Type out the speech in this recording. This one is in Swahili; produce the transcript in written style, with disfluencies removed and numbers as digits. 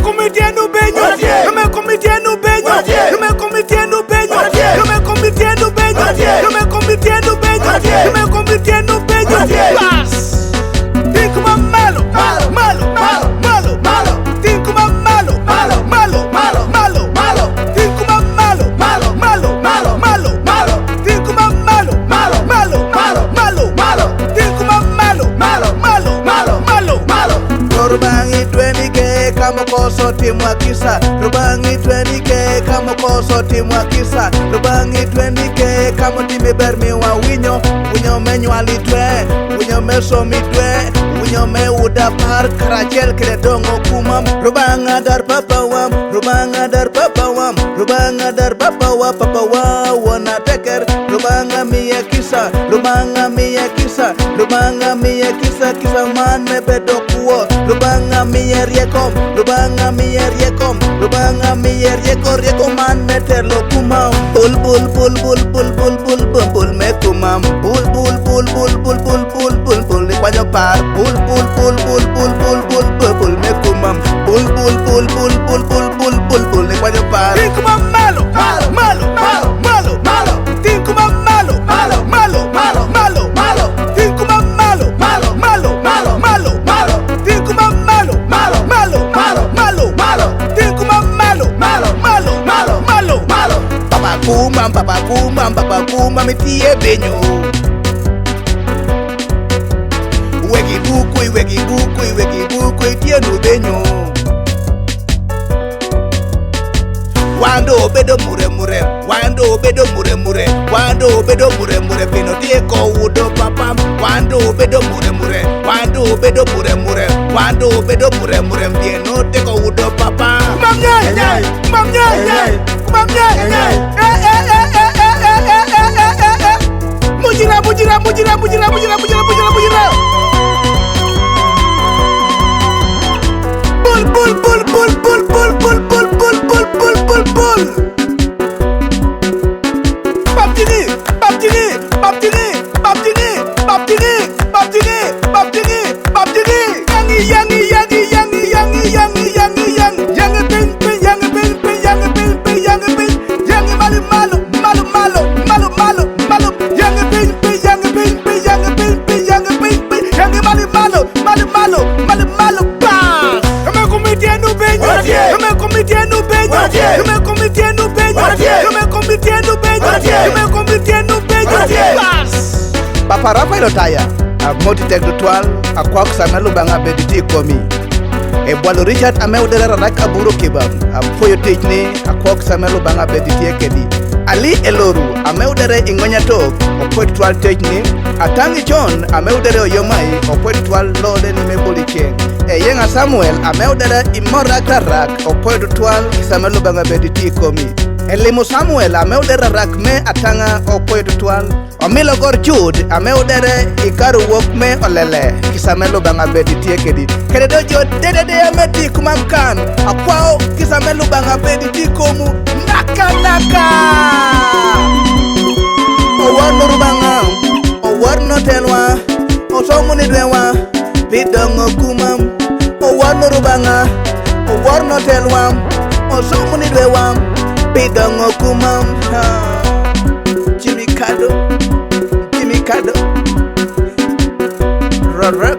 comité no beño, no me comité no beño, no me comité no beño, no me comité no beño, no me comité no beño, no me comité no beño. Ting Kumam malo, malo, malo, malo, malo, malo. Ting Kumam malo, malo, malo, malo, malo, malo. Ting Kumam malo, malo, malo, malo, malo, malo. Ting Kumam malo, malo, malo, malo, malo, malo. Ting Kumam malo, malo, malo, malo, malo, malo. Rubangi 20k kama koso timu akisa. Rubangi 20k kama koso timu akisa. Rubangi 20k kama timu bermi wa winyo. Winyo menywali twe, winyo meso mitwe, winyo me uda par krachel kile dongo kumam. Rubanga dar papa wam, rubanga dar papa wam, rubanga dar papa wa wana teker. Rubanga miya kisa, rubanga miya kisa, rubanga miya kisa, kisa man me bedo kuo. Rubanga miya riekom, rubanga miya riekom, rubanga miya rieko man me terlo kumam. Bul bul bul bul bul bul bul bul bul me kumam. Bul bul bul bul bul bul bul bul bul le kwayo par. Bul bul bul bul bul bul bul bul bul me kumam. Bul bul bul bul bul bul bul bul bul le kwayo par. Ting Kumam malo, malo, malo, malo, malo, malo. Ting Kumam malo, malo, malo, malo, malo, malo. Ting Kumam malo, malo, malo, malo, malo, malo. Ting Kumam malo, malo, malo, malo, malo, malo. Ting Kumam malo, malo, malo, malo, malo, malo. Papa kumam itie benyo. Wegi buku itie no benyo. Wando bedo mure, wando bedo mure, wando bedo mure, pino tie ko udo papa. Wando bedo mure, wando bedo mure, wando bedo mure, pino tie ko udo papa. Kumam nyai, kumam nyai, kumam nyai. Mujira. Bul. Papa Rafael Taya, a moti tek do twal, a kwak samelu banga bediti komi. E bwalo Richard ameudera raka buru kibam, a foyo tejni, a kwak samelu banga bediti ekedi. Ali Eloru ameudere ingonya tok, o poet twal tejni. Atangi John ameudere oyomai, o poet twal lode ni mebuli cheng. E yenga Samuel ameudere imora karak, o poet twal samelu banga bediti komi. Elimo Samuel ameudere rakme atanga o poet twal. Omilo gor Jude ameudere ikaru wok me olele kisamelo banga bediti ekedi. Keredo jo dede ameti kumamkan akwao kisamelo banga bediti komu naka. Owar no rubanga, owar no telwa, osongu ni dwewa, bidongo kumam. Owar no rubanga, owar no telwa, osongu ni dwewa, bidongo kumam. Jimmy Kado. Rara